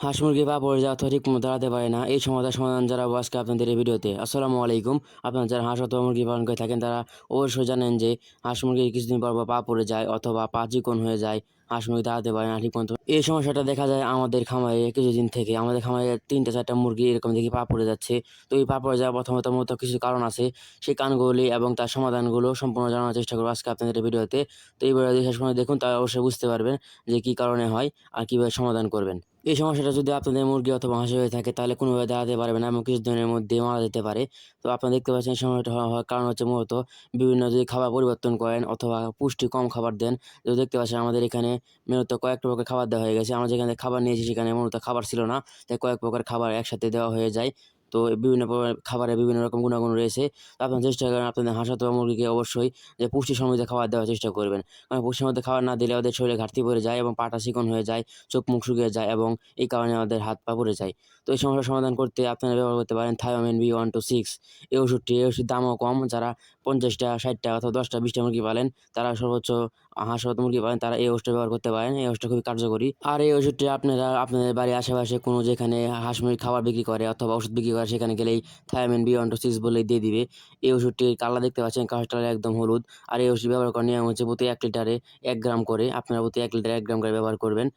হাঁস মুরগি পা পড়ে যাওয়া অথবা ঠিকমতো দাঁড়াতে পারে না, এই সমস্যার সমাধান জানাবো আজকে আপনাদের এই ভিডিওতে। আসসালামু আলাইকুম। আপনারা যারা হাঁস অথবা মুরগি পালন করে থাকেন তারা অবশ্যই জানেন যে হাঁস মুরগি কিছুদিন পর পর পা পড়ে যায় অথবা পা চিকন হয়ে যায়, হাঁস মুরগি দাঁড়াতে পারে না ঠিকমতো। এই সমস্যাটা দেখা যায় আমাদের খামারে কিছুদিন থেকে। আমাদের খামারে ৩টা ৪টা মুরগি এরকম দেখি পা পড়ে যাচ্ছে। তো এই পা পড়ে যাওয়া প্রথমত মূলত কিছু কারণ আছে, সেই কারণগুলি এবং তার সমাধানগুলো সম্পূর্ণ জানার চেষ্টা করবো আজকে আপনাদের এই ভিডিওতে। তো এই ভিডিওটি শেষ পর্যন্ত দেখুন, তাহলে অবশ্যই বুঝতে পারবেন যে কী কারণে হয় আর কীভাবে সমাধান করবেন। এই সমস্যাটা যদি আপনাদের মুরগি অথবা হাঁসে হয়ে থাকে তাহলে কোনোভাবে দাঁড়াতে পারবে না এবং কিছুদিনের মধ্যে মারা যেতে পারে। তো আপনারা দেখতে পাচ্ছেন এই সমস্যাটা হওয়ার কারণ হচ্ছে মূলত বিভিন্ন যদি খাবার পরিবর্তন করেন অথবা পুষ্টি কম খাবার দেন। তো দেখতে পাচ্ছেন আমাদের এখানে মূলত কয়েক প্রকার খাবার দেওয়া হয়ে গেছে। আমরা যেখানে খাবার নিয়েছি সেখানে মূলত খাবার ছিল না, তাই কয়েক প্রকার খাবার একসাথে দেওয়া হয়ে যায়। তো বিভিন্ন প্রকার খাবারের বিভিন্ন রকম গুণাগুণ রয়েছে। তো আপনারা চেষ্টা করেন আপনাদের হাঁস অথবা মুরগিকে অবশ্যই যে পুষ্টি সমৃদ্ধ খাবার দেওয়ার চেষ্টা করবেন। কারণ পুষ্টি সমৃদ্ধ খাবার না দিলে ওদের শরীরে ঘাটতি পড়ে যায় এবং পাটা চিকন হয়ে যায়, চোখ মুখ শুকিয়ে যায় এবং এই কারণে আমাদের হাত পা পুড়ে যায়। তো এই সমস্যার সমাধান করতে আপনারা ব্যবহার করতে পারেন থায়োমিন B126 এই ওষুধটি। এই ওষুধের দামও কম। যারা ৫০টা ৬০টা অথবা ১০টা ২০টা মুরগি পালেন, তারা সর্বোচ্চ হাঁস অথবা মুরগি পালেন, তারা এই ওষুধটা ব্যবহার করতে পারেন। এই ওষুধটা খুবই কার্যকরী। আর এই ওষুধটি আপনারা আপনাদের বাড়ির আশেপাশে কোনো যেখানে হাঁস মুরগির খাবার বিক্রি করে অথবা ওষুধ বিক্রি করে সেখানে গেলেই থায়োমিন B126 বলেই দিয়ে দিবে। এই ওষুধটির কালার দেখতে পাচ্ছেন, কালারটা একদম হলুদ। আর এই ওষুধ ব্যবহার করার নিয়ম হচ্ছে প্রতি ১ লিটারে ১ গ্রাম করে। আপনারা প্রতি ১ লিটারে ১ গ্রাম করে ব্যবহার করবেন।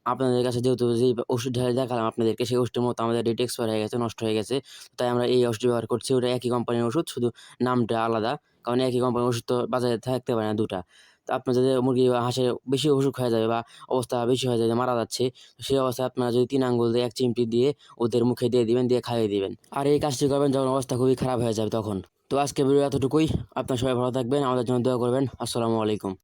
আপনাদের কাছে যেহেতু যেই ওষুধটা দেখালাম আপনাদেরকে, সেই ওষুধের মতো আমাদের ডেট এক্সপায়ার হয়ে গেছে, নষ্ট হয়ে গেছে। তাই আমরা এই ওষুধটি ব্যবহার করছি। ওটা একই কোম্পানির ওষুধ, শুধু নামটা আলাদা। কারণ একই কোম্পানির ওষুধ তো বাজারে থাকতে পারে না ২ টা। তো আপনার যদি মুরগি বা হাঁসের বেশি অসুখ হয়ে যাবে বা অবস্থা বেশি হয়ে যায় যে মারা যাচ্ছে, সেই অবস্থায় আপনারা যদি ৩ আঙ্গুল দিয়ে ১ চিমটি দিয়ে ওদের মুখে দিয়ে দিবেন, দিয়ে খাইয়ে দিবেন। আর এই কাজটি করবেন যখন অবস্থা খুবই খারাপ হয়ে যাবে তখন। তো আজকের ভিডিও এতটুকুই। আপনারা সবাই ভালো থাকবেন, আমাদের জন্য দোয়া করবেন। আসসালামু আলাইকুম।